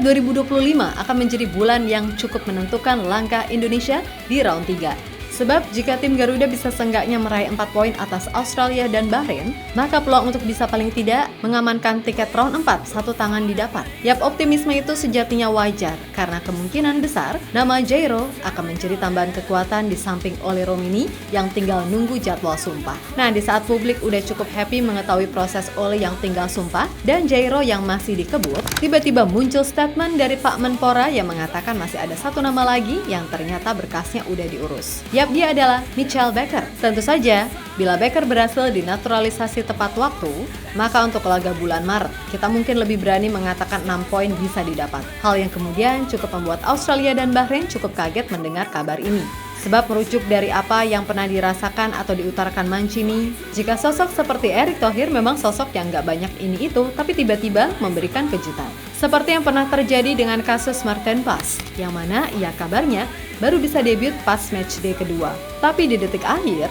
Mengingat 2025 akan menjadi bulan yang cukup menentukan langkah Indonesia di round 3. Sebab jika tim Garuda bisa seenggaknya meraih 4 poin atas Australia dan Bahrain, maka peluang untuk bisa paling tidak mengamankan tiket round 4 satu tangan didapat. Yap, optimisme itu sejatinya wajar karena kemungkinan besar nama Jairo akan menjadi tambahan kekuatan di samping Ole Romini yang tinggal nunggu jadwal sumpah. Nah, di saat publik udah cukup happy mengetahui proses Ole yang tinggal sumpah dan Jairo yang masih dikebut, tiba-tiba muncul statement dari Pak Menpora yang mengatakan masih ada satu nama lagi yang ternyata berkasnya udah diurus. Yap, dia adalah Mitchell Baker. Tentu saja, bila Baker berhasil dinaturalisasi tepat waktu, maka untuk laga bulan Maret, kita mungkin lebih berani mengatakan 6 poin bisa didapat. Hal yang kemudian cukup membuat Australia dan Bahrain cukup kaget mendengar kabar ini. Sebab merujuk dari apa yang pernah dirasakan atau diutarakan Mancini, jika sosok seperti Erick Thohir memang sosok yang gak banyak ini itu, tapi tiba-tiba memberikan kejutan. Seperti yang pernah terjadi dengan kasus Martin Paes, yang mana ia kabarnya baru bisa debut pas matchday kedua. Tapi di detik akhir,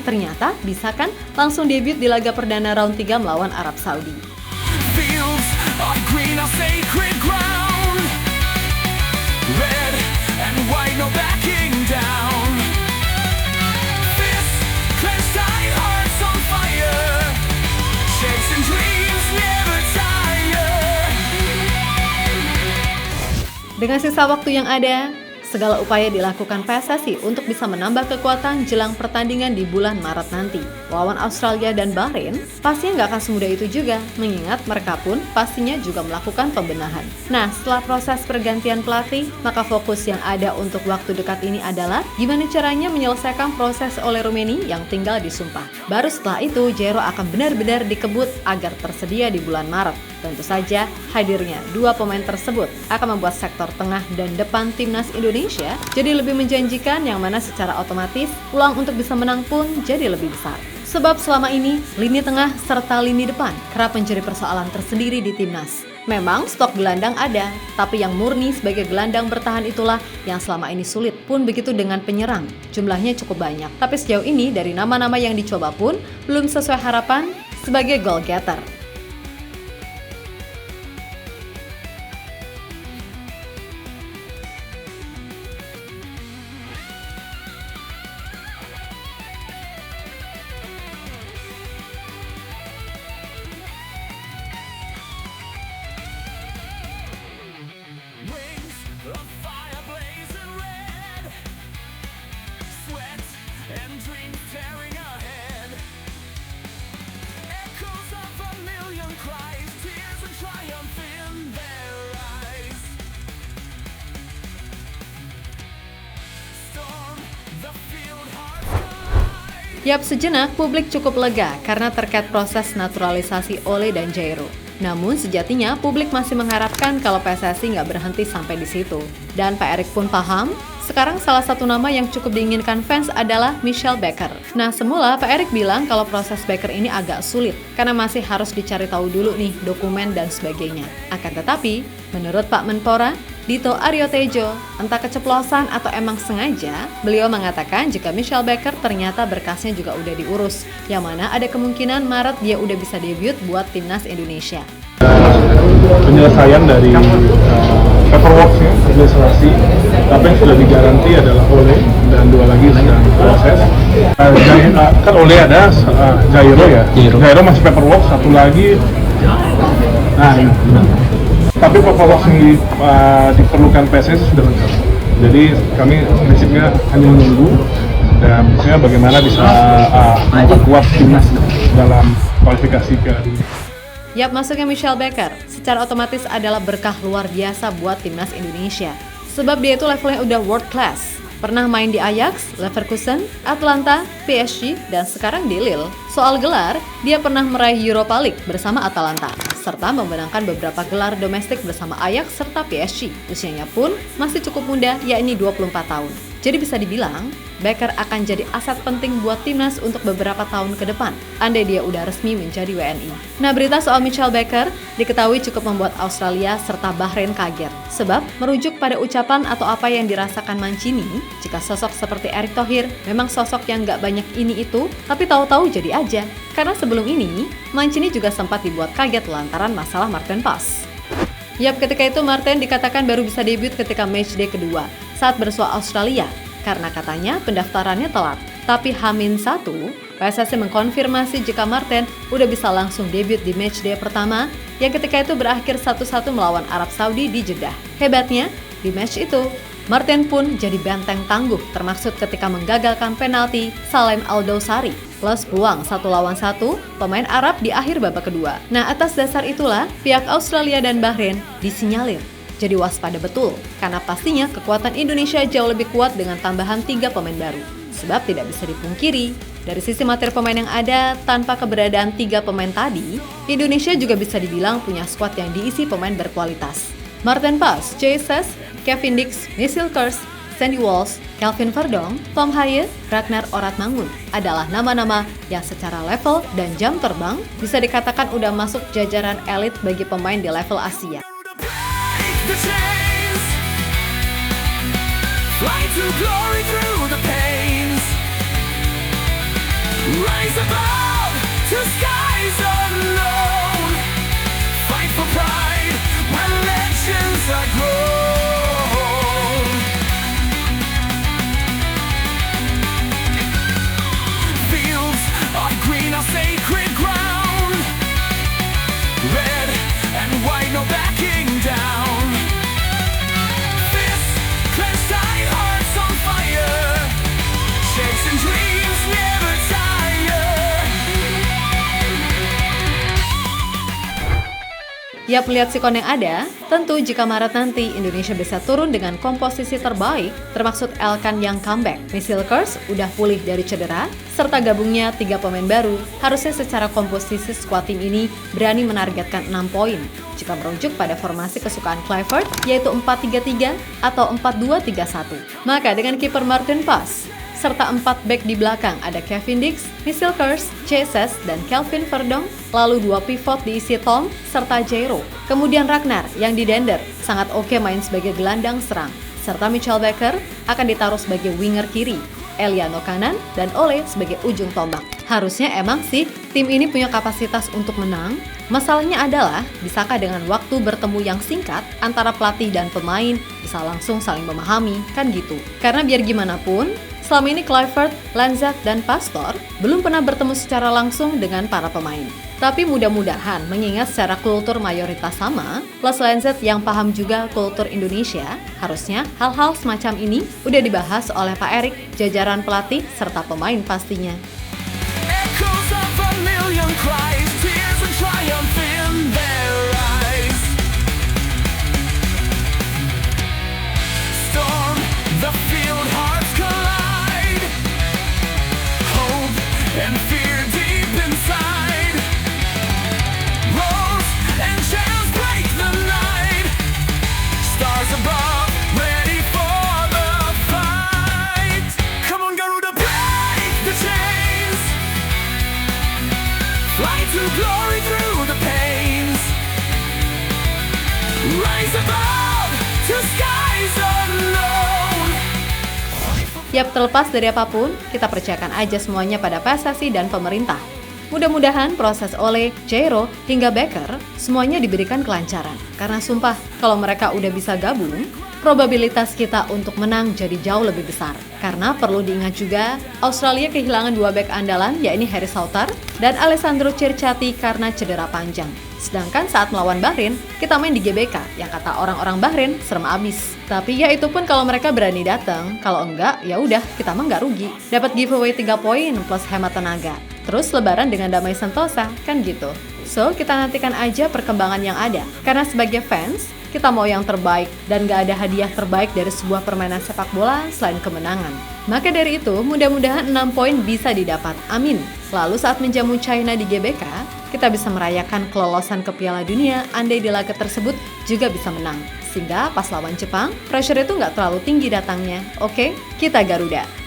ternyata bisa kan langsung debut di laga perdana round 3 melawan Arab Saudi. Fields of green are sacred ground. Red and white, no backing down. Fists clenched tight, hearts on fire. Chasing dreams never tire. Dengan sisa waktu yang ada, segala upaya dilakukan PSSI untuk bisa menambah kekuatan jelang pertandingan di bulan Maret nanti. Lawan Australia dan Bahrain, pastinya nggak akan semudah itu juga, mengingat mereka pun pastinya juga melakukan pembenahan. Nah, setelah proses pergantian pelatih, maka fokus yang ada untuk waktu dekat ini adalah gimana caranya menyelesaikan proses Ole Romini yang tinggal disumpah. Baru setelah itu, Jairo akan benar-benar dikebut agar tersedia di bulan Maret. Tentu saja, hadirnya dua pemain tersebut akan membuat sektor tengah dan depan timnas Indonesia jadi lebih menjanjikan, yang mana secara otomatis peluang untuk bisa menang pun jadi lebih besar. Sebab selama ini, lini tengah serta lini depan kerap menjadi persoalan tersendiri di timnas. Memang stok gelandang ada, tapi yang murni sebagai gelandang bertahan itulah yang selama ini sulit. Pun begitu dengan penyerang, jumlahnya cukup banyak. Tapi sejauh ini dari nama-nama yang dicoba pun belum sesuai harapan sebagai goal getter. Yap, sejenak publik cukup lega karena terkait proses naturalisasi Ole dan Jairo. Namun sejatinya publik masih mengharapkan kalau PSSI nggak berhenti sampai di situ. Dan Pak Erick pun paham, sekarang salah satu nama yang cukup diinginkan fans adalah Mitchell Baker. Nah, semula Pak Erick bilang kalau proses Baker ini agak sulit karena masih harus dicari tahu dulu nih dokumen dan sebagainya. Akan tetapi, menurut Pak Menpora, Dito Aryo Tejo, entah keceplosan atau emang sengaja, beliau mengatakan jika Mitchell Baker ternyata berkasnya juga udah diurus, yang mana ada kemungkinan Maret dia udah bisa debut buat timnas Indonesia. Penyelesaian dari paperwork-nya, administrasi, tapi yang sudah digaranti adalah Ole dan dua lagi sedang proses. Kan Ole ada, Jairo ya, Jairo masih paperwork, satu lagi, nah ini. Tapi paperwork yang diperlukan PSSI sudah lengkap. Jadi kami prinsipnya hanya menunggu dan misalnya bagaimana bisa memperkuat timnas dalam kualifikasi ke dunia. Yap, masuknya Mitchell Baker secara otomatis adalah berkah luar biasa buat timnas Indonesia. Sebab dia itu levelnya udah world class. Pernah main di Ajax, Leverkusen, Atlanta, PSG, dan sekarang di Lille. Soal gelar, dia pernah meraih Europa League bersama Atalanta, serta memenangkan beberapa gelar domestik bersama Ajax serta PSG. Usianya pun masih cukup muda, yakni 24 tahun. Jadi bisa dibilang, Baker akan jadi aset penting buat timnas untuk beberapa tahun ke depan, andai dia udah resmi menjadi WNI. Nah, berita soal Mitchell Baker diketahui cukup membuat Australia serta Bahrain kaget. Sebab, merujuk pada ucapan atau apa yang dirasakan Mancini, jika sosok seperti Erick Thohir memang sosok yang gak banyak ini itu, tapi tahu-tahu jadi aja. Karena sebelum ini, Mancini juga sempat dibuat kaget lantaran masalah Martin Paes. Yap, ketika itu Martin dikatakan baru bisa debut ketika matchday kedua saat bersua Australia karena katanya pendaftarannya telat. Tapi H-1, PSSI mengkonfirmasi jika Martin udah bisa langsung debut di matchday pertama yang ketika itu berakhir 1-1 melawan Arab Saudi di Jeddah. Hebatnya, di match itu Martin pun jadi benteng tangguh, termaksud ketika menggagalkan penalti Salem Al-Dawsari plus peluang 1-1 pemain Arab di akhir babak kedua. Nah, atas dasar itulah pihak Australia dan Bahrain disinyalir jadi waspada betul, karena pastinya kekuatan Indonesia jauh lebih kuat dengan tambahan 3 pemain baru. Sebab tidak bisa dipungkiri, dari sisi materi pemain yang ada, tanpa keberadaan 3 pemain tadi, Indonesia juga bisa dibilang punya skuad yang diisi pemain berkualitas. Martin Paz, Jay Sess, Kevin Dix, Misil Kers, Sandy Walsh, Kelvin Verdong, Tom Haye, Ragnar Oratmangun adalah nama-nama yang secara level dan jam terbang bisa dikatakan udah masuk jajaran elit bagi pemain di level Asia. Yap, melihat sikon yang ada, tentu jika Maret nanti Indonesia bisa turun dengan komposisi terbaik, termaksud Elkan yang comeback, Misil Kers udah pulih dari cedera, serta gabungnya 3 pemain baru, harusnya secara komposisi skuad tim ini berani menargetkan 6 poin. Jika merujuk pada formasi kesukaan Clifford, yaitu 4-3-3 atau 4-2-3-1. Maka dengan kiper Martin Paz, serta 4 back di belakang ada Kevin Dix, Misil Kers, Jay Sess, dan Kelvin Verdong, lalu 2 pivot diisi Tom serta Jairo. Kemudian Ragnar yang didender sangat oke main sebagai gelandang serang, serta Mitchell Baker akan ditaruh sebagai winger kiri, Eliano kanan, dan Ole sebagai ujung tombak. Harusnya emang sih tim ini punya kapasitas untuk menang. Masalahnya adalah bisakah dengan waktu bertemu yang singkat antara pelatih dan pemain bisa langsung saling memahami, kan gitu. Karena biar gimana pun, selama ini Clifford, Lanzat, dan Pastor belum pernah bertemu secara langsung dengan para pemain. Tapi mudah-mudahan mengingat secara kultur mayoritas sama, plus Lanzat yang paham juga kultur Indonesia, harusnya hal-hal semacam ini udah dibahas oleh Pak Erik, jajaran pelatih, serta pemain pastinya. Yap, terlepas dari apapun, kita percayakan aja semuanya pada PSSI dan pemerintah. Mudah-mudahan proses Ole, Jairo, hingga Baker semuanya diberikan kelancaran. Karena sumpah, kalau mereka udah bisa gabung, probabilitas kita untuk menang jadi jauh lebih besar. Karena perlu diingat juga, Australia kehilangan 2 bek andalan, yakni Harry Sauter dan Alessandro Cerciati karena cedera panjang. Sedangkan saat melawan Bahrain, kita main di GBK, yang kata orang-orang Bahrain serem abis. Tapi ya itu pun kalau mereka berani datang, kalau enggak ya udah kita mah nggak rugi. Dapat giveaway 3 poin plus hemat tenaga. Terus lebaran dengan damai sentosa, kan gitu. So, kita nantikan aja perkembangan yang ada. Karena sebagai fans, kita mau yang terbaik dan gak ada hadiah terbaik dari sebuah permainan sepak bola selain kemenangan. Maka dari itu, mudah-mudahan 6 poin bisa didapat. Amin. Lalu saat menjamu China di GBK, kita bisa merayakan kelolosan ke Piala Dunia andai di laga tersebut juga bisa menang. Sehingga pas lawan Jepang, pressure itu nggak terlalu tinggi datangnya. Oke, kita Garuda.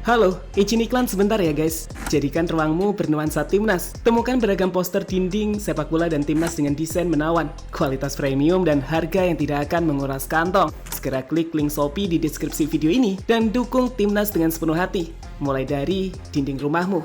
Halo, izin iklan sebentar ya guys. Jadikan ruangmu bernuansa Timnas. Temukan beragam poster dinding, sepak bola dan Timnas dengan desain menawan, kualitas premium dan harga yang tidak akan menguras kantong. Segera klik link Shopee di deskripsi video ini dan dukung Timnas dengan sepenuh hati. Mulai dari dinding rumahmu.